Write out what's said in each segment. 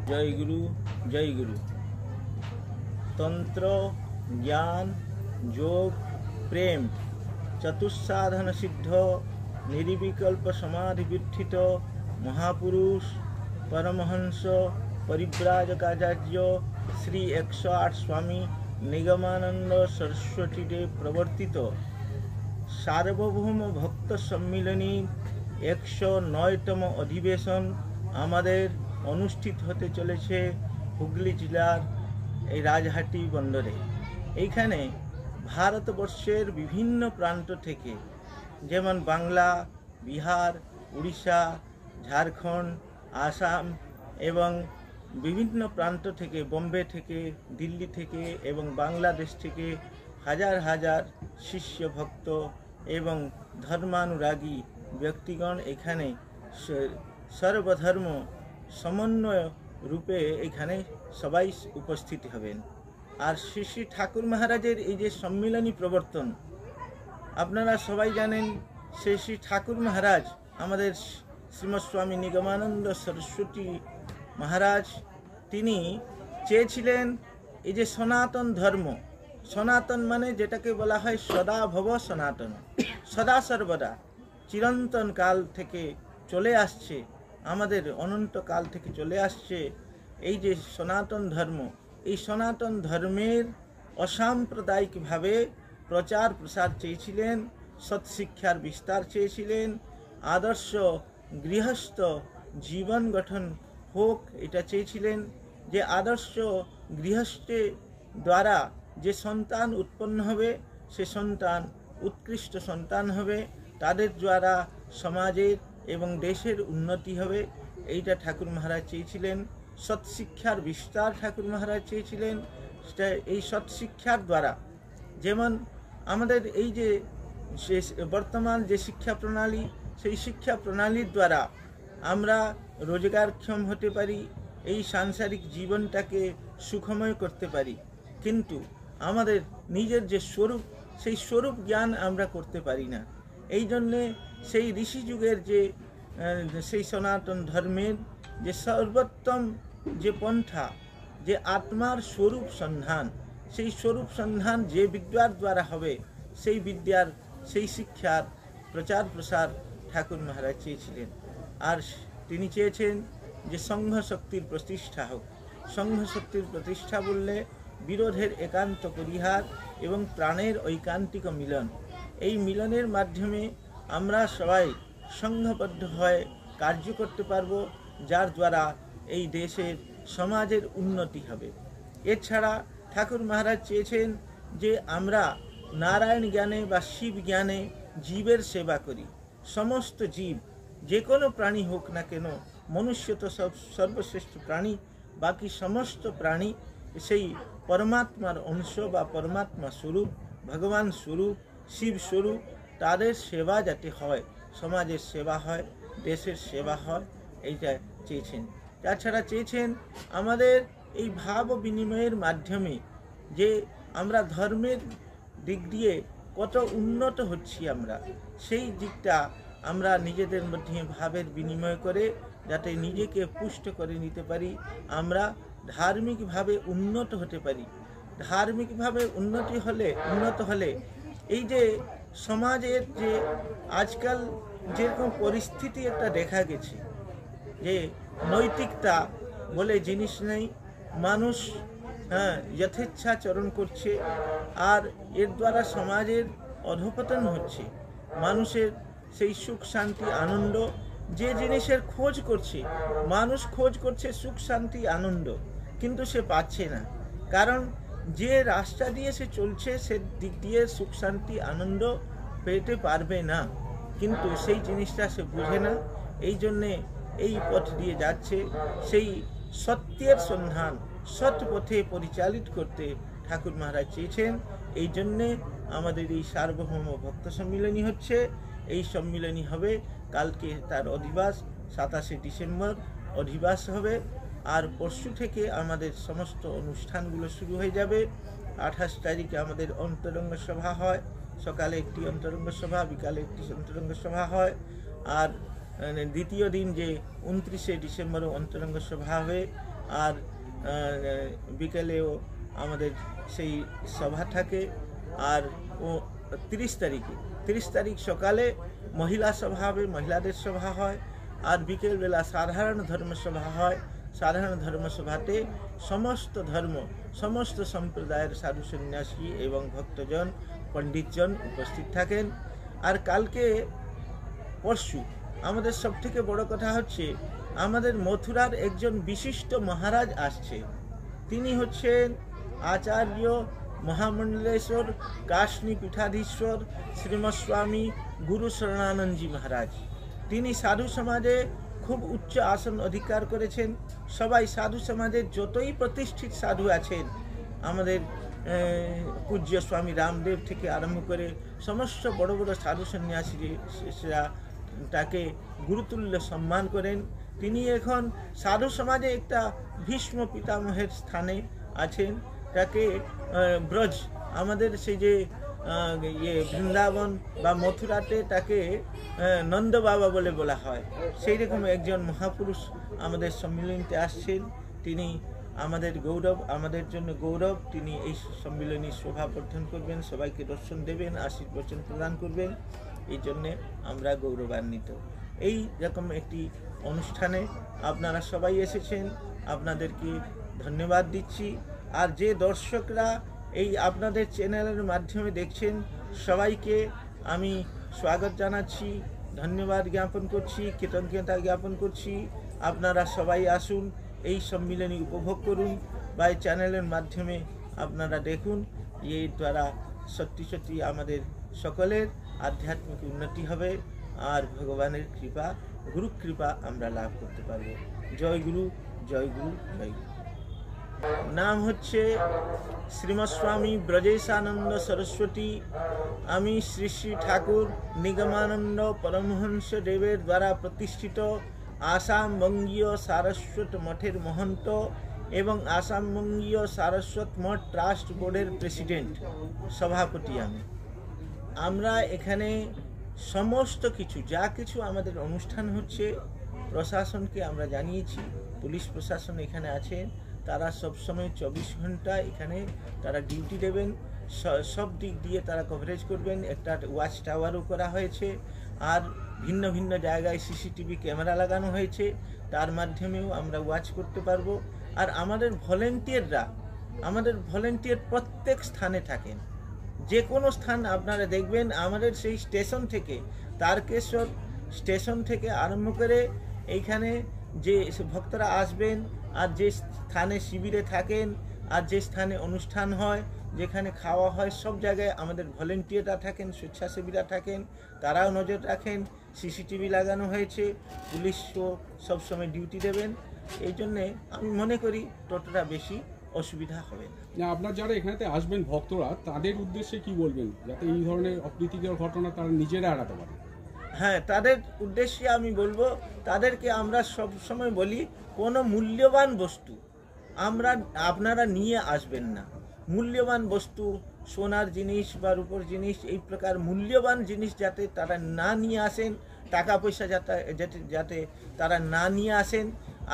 जय गुरु जय गुरु। तंत्र ज्ञान योग प्रेम चतुस्साधन सिद्ध निर्विकल्प समाधि विठित महापुरुष परमहंस परिव्राजकाचार्य श्री 108 स्वामी निगमानंद सरस्वती देव प्रवर्तित सार्वभौम भक्त सम्मिलनी 109तम अधिवेशन आमादेर अनुष्ठित होते चलेছে হুগলি জেলার এই রাজহাটি বন্দরে। এইখানে ভারতবর্ষের বিভিন্ন প্রান্ত থেকে যেমন বাংলা, বিহার, উড়িষ্যা, ঝাড়খণ্ড, আসাম এবং বিভিন্ন প্রান্ত থেকে, বোম্বে থেকে, দিল্লি থেকে এবং বাংলাদেশ থেকে হাজার হাজার শিষ্য ভক্ত এবং ধর্মানুরাগী ব্যক্তিগণ এখানে সর্বধর্ম সমন্বয় রূপে এখানে সবাই উপস্থিত হবেন। আর শ্রী শ্রী ঠাকুর মহারাজের এই যে সম্মিলনী প্রবর্তন, আপনারা সবাই জানেন শ্রী শ্রী ঠাকুর মহারাজ আমাদের শ্রীমৎ স্বামী নিগমানন্দ সরস্বতী মহারাজ তিনি চেয়েছিলেন এই যে সনাতন ধর্ম, সনাতন মানে যেটাকে বলা হয় সদা ভব সনাতন, সদা সর্বদা চিরন্তন কাল থেকে চলে আসছে, আমাদের অনন্ত কাল থেকে চলে আসছে এই যে সনাতন ধর্ম, এই সনাতন ধর্মের অসাম্প্রদায়িকভাবে প্রচার প্রসার চেয়েছিলেন, সৎশিক্ষার বিস্তার চেয়েছিলেন, আদর্শ গৃহস্থ জীবন গঠন হোক এটা চেয়েছিলেন, যে আদর্শ গৃহস্থের দ্বারা যে সন্তান উৎপন্ন হবে সে সন্তান উৎকৃষ্ট সন্তান হবে, তাদের দ্বারা সমাজের এবং দেশের উন্নতি হবে, এইটা ঠাকুর মহারাজ চেয়েছিলেন। সৎশিক্ষার বিস্তার ঠাকুর মহারাজ চেয়েছিলেন। এই সৎশিক্ষার দ্বারা যেমন আমাদের এই যে বর্তমান যে শিক্ষা প্রণালী, সেই শিক্ষা প্রণালীর দ্বারা আমরা রোজগারক্ষম হতে পারি, এই সাংসারিক জীবনটাকে সুখময় করতে পারি, কিন্তু আমাদের নিজের যে স্বরূপ, সেই স্বরূপ জ্ঞান আমরা করতে পারি না। এই জন্যে সেই ঋষি যুগের যে সেই সনাতন ধর্মের যে সর্বোত্তম যে পন্থা, যে আত্মার স্বরূপ সন্ধান, সেই স্বরূপ সন্ধান যে বিদ্যার দ্বারা হবে, সেই বিদ্যার সেই শিক্ষার প্রচার প্রসার ঠাকুর মহারাজ চেয়েছিলেন। আর তিনি চেয়েছেন যে সংঘ শক্তির প্রতিষ্ঠা হোক। সংঘ শক্তির প্রতিষ্ঠা বললে বিরোধের একান্ত পরিহার এবং প্রাণের ঐকান্তিক মিলন। এই মিলনের মাধ্যমে আমরা সবাই সংঘবদ্ধ হয়ে কার্য করতে পারবো, যার দ্বারা এই দেশের সমাজের উন্নতি হবে। এছাড়া ঠাকুর মহারাজ চেয়েছেন যে আমরা নারায়ণ জ্ঞানে বা শিব জ্ঞানে জীবের সেবা করি। সমস্ত জীব, যে কোনো প্রাণী হোক না কেন, মনুষ্য তো সর্বশ্রেষ্ঠ প্রাণী, বাকি সমস্ত প্রাণী সেই পরমাত্মার অংশ বা পরমাত্মা স্বরূপ, ভগবান স্বরূপ, শিব স্বরূপ, তাদের সেবা যাতে হয়, সমাজের সেবা হয়, দেশের সেবা হয়, এইটা চেয়েছেন। তাছাড়া চেয়েছেন আমাদের এই ভাব বিনিময়ের মাধ্যমে যে আমরা ধর্মের দিক দিয়ে কত উন্নত হচ্ছি, আমরা সেই দিকটা আমরা নিজেদের মধ্যে ভাবের বিনিময় করে যাতে নিজেকে পুষ্ট করে নিতে পারি, আমরা ধার্মিকভাবে উন্নত হতে পারি। ধার্মিকভাবে উন্নত হলে এই যে সমাজের যে আজকাল যেরকম পরিস্থিতি একটা দেখা গেছে, যে নৈতিকতা বলে জিনিস নেই, মানুষ যথেচ্ছাচরণ করছে, আর এর দ্বারা সমাজের অধঃপতন হচ্ছে। মানুষের সেই সুখ শান্তি আনন্দ যে জিনিসের খোঁজ করছে, মানুষ খোঁজ করছে সুখ শান্তি আনন্দ, কিন্তু সে পাচ্ছে না, কারণ যে রাস্তা দিয়ে সে চলছে সে দিক দিয়ে সুখ শান্তি আনন্দ পেতে পারবে না, কিন্তু সেই জিনিসটা সে বুঝে না। এই জন্যে এই পথ দিয়ে যাচ্ছে, সেই সত্যের সন্ধান সৎ পথে পরিচালিত করতে ঠাকুর মহারাজ চেয়েছেন। এই জন্যে আমাদের এই সার্বভৌম ভক্ত সম্মিলনী হচ্ছে। এই সম্মিলনী হবে কালকে, তার অধিবাস 27শে ডিসেম্বর অধিবাস হবে, আর পরশু থেকে আমাদের সমস্ত অনুষ্ঠানগুলো শুরু হয়ে যাবে। 28 তারিখে আমাদের অন্তরঙ্গ সভা হয়, সকালে একটি অন্তরঙ্গ সভা, বিকালে একটি অন্তরঙ্গ সভা হয়, আর দ্বিতীয় দিন যে 29শে ডিসেম্বর অন্তরঙ্গ সভা হবে, আর বিকেলেও আমাদের সেই সভা থাকে। আর ও 30 তারিখ সকালে মহিলা সভা হবে, মহিলাদের সভা হয়। আর বিকেলবেলা সাধারণ ধর্মসভা হয়। সাধারণ ধর্মসভাতে সমস্ত ধর্ম, সমস্ত সম্প্রদায়ের সাধু সন্ন্যাসী এবং ভক্তজন, পণ্ডিতজন উপস্থিত থাকেন। আর কালকে পরশু আমাদের সবথেকে বড় কথা হচ্ছে আমাদের মথুরার একজন বিশিষ্ট মহারাজ আসছে। তিনি হচ্ছেন আচার্য মহামণ্ডলেশ্বর কাশনী পীঠাধীশ্বর শ্রীমৎ স্বামী গুরু শরণানন্দজি মহারাজ। তিনি সাধু সমাজে খুব উচ্চ আসন অধিকার করেছেন। সবাই সাধু সমাজের যতই প্রতিষ্ঠিত সাধু আছেন, আমাদের পূজ্য স্বামী রামদেব থেকে আরম্ভ করে সমস্ত বড় বড় সাধু সন্ন্যাসীরা তাকে গুরুতুল্য সম্মান করেন। তিনি এখন সাধু সমাজে একটা ভীষ্ম পিতামহের স্থানে আছেন। তাকে ব্রজ, আমাদের সেই যে বৃন্দাবন বা মথুরাতে তাকে নন্দ বাবা বলে বলা হয়। সেই রকম একজন মহাপুরুষ আমাদের সম্মিলনীতে আসছেন। তিনি আমাদের গৌরব, আমাদের জন্য গৌরব। তিনি এই সম্মিলনীর শোভাবর্ধন করবেন, সবাইকে দর্শন দেবেন, আশীর্বচন প্রদান করবেন। এই জন্যে আমরা গৌরবান্বিত। এই রকম একটি অনুষ্ঠানে আপনারা সবাই এসেছেন, আপনাদেরকে ধন্যবাদ দিচ্ছি। আর যে দর্শকরা এই আপনাদের চ্যানেলের মাধ্যমে দেখছেন, সবাইকে আমি স্বাগত জানাচ্ছি, ধন্যবাদ জ্ঞাপন করছি, কৃতজ্ঞতা জ্ঞাপন করছি। আপনারা সবাই আসুন, এই সম্মিলনী উপভোগ করুন বা এই চ্যানেলের মাধ্যমে আপনারা দেখুন। এর দ্বারা সত্যি সত্যি আমাদের সকলের আধ্যাত্মিক উন্নতি হবে আর ভগবানের কৃপা, গুরু কৃপা আমরা লাভ করতে পারব। জয় গুরু, জয় গুরু, জয় গুরু। নাম হচ্ছে শ্রীমৎ স্বামী ব্রজেশানন্দ সরস্বতী। আমি শ্রী শ্রী ঠাকুর নিগমানন্দ পরমহংস দেবের দ্বারা প্রতিষ্ঠিত আসাম বঙ্গীয় সারস্বত মঠের মহন্ত এবং আসাম বঙ্গীয় সারস্বত মঠ ট্রাস্ট বোর্ডের প্রেসিডেন্ট, সভাপতি আমি। আমরা এখানে সমস্ত কিছু, যা কিছু আমাদের অনুষ্ঠান হচ্ছে, প্রশাসনকে আমরা জানিয়েছি। পুলিশ প্রশাসন এখানে আছেন, তারা সবসময় 24 ঘন্টা এখানে তারা ডিউটি দেবেন, সব দিক দিয়ে তারা কভারেজ করবেন। একটা ওয়াচ টাওয়ারও করা হয়েছে, আর ভিন্ন ভিন্ন জায়গায় সিসিটিভি ক্যামেরা লাগানো হয়েছে, তার মাধ্যমেও আমরা ওয়াচ করতে পারবো। আর আমাদের ভলেন্টিয়ার প্রত্যেক স্থানে থাকেন। যে কোনো স্থান আপনারা দেখবেন, আমাদের সেই স্টেশন থেকে, তারকেশ্বর স্টেশন থেকে আরম্ভ করে এইখানে যে ভক্তরা আসবেন, আর যে স্থানে শিবিরে থাকেন, আর যে স্থানে অনুষ্ঠান হয়, যেখানে খাওয়া হয়, সব জায়গায় আমাদের ভলেন্টিয়াররা থাকেন, স্বেচ্ছাসেবীরা থাকেন, তারাও নজর রাখেন। সিসিটিভি লাগানো হয়েছে, পুলিশও সবসময় ডিউটি দেবেন। এই জন্যে আমি মনে করি ততটা বেশি অসুবিধা হবে না। আপনার যারা এখানেতে আসবেন ভক্তরা, তাদের উদ্দেশ্যে কি বলবেন, যাতে এই ধরনের অপ্রীতিকর ঘটনা তারা নিজেরা এড়াতে পারে? হ্যাঁ, তাদের উদ্দেশ্যে আমি বলবো, তাদেরকে আমরা সব সময় বলি, কোনো মূল্যবান বস্তু আপনারা নিয়ে আসবেন না। মূল্যবান বস্তু, সোনার জিনিস বা রূপোর জিনিস, এই প্রকার মূল্যবান জিনিস যাতে তারা না নিয়ে আসেন, টাকা পয়সা যাতে তারা না নিয়ে আসেন।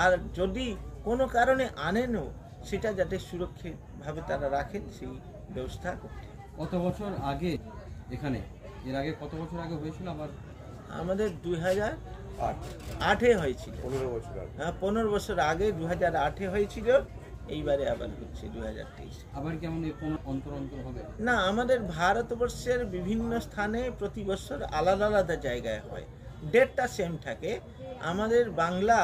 আর যদি কোনো কারণে আনেনও, সেটা যাতে সুরক্ষিতভাবে তারা রাখেন, সেই ব্যবস্থা করতে। কত বছর আগে এখানে, এর আগে কত বছর আগে হয়েছিল? আমাদের 2008-এ হয়েছিল। 15 বছর আগে 2008-এ হয়েছিল। এইবারে আবার হচ্ছে 2023। আবার কেমন অন্তর হবে? না, আমাদের ভারতবর্ষের বিভিন্ন স্থানে প্রতি বছর আলাদা আলাদা জায়গায় হয়, ডেটটা সেম থাকে। আমাদের বাংলা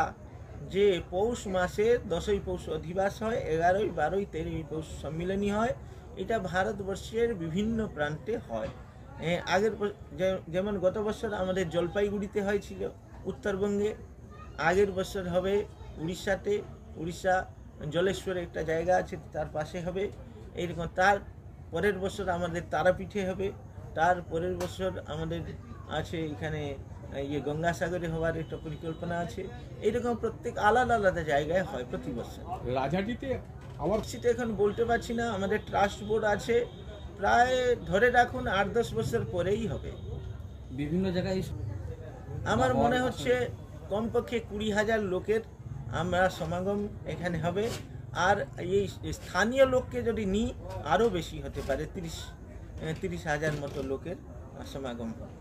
যে পৌষ মাসের 10ই পৌষ অধিবাস হয়, 11ই 12ই 13ই পৌষ সম্মিলনী হয়। এটা ভারতবর্ষের বিভিন্ন প্রান্তে হয়। আগের যেমন গত বছর আমাদের জলপাইগুড়িতে হয়েছিল উত্তরবঙ্গে, আগের বছর হবে উড়িষ্যাতে, উড়িষ্যা জলেশ্বরে একটা জায়গা আছে, তার পাশে হবে। এইরকম তার পরের বছর আমাদের তারাপীঠে হবে, তার পরের বছর আমাদের আছে এখানে গঙ্গাসাগরে হওয়ার একটা পরিকল্পনা আছে। এইরকম প্রত্যেক আলাদা আলাদা জায়গায় হয় প্রতি বছর। রাজহাটিতে আমার সেটা এখন বলতে পারছি না, আমাদের ট্রাস্ট বোর্ড আছে, প্রায় ধরে রাখুন 8-10 বছর পরেই হবে। বিভিন্ন জায়গায় আমার মনে হচ্ছে কমপক্ষে 20,000 লোকের আমরা সমাগম এখানে হবে। আর এই স্থানীয় লোককে যদি নিই আরও বেশি হতে পারে, 30,000 মতো লোকের সমাগম হবে।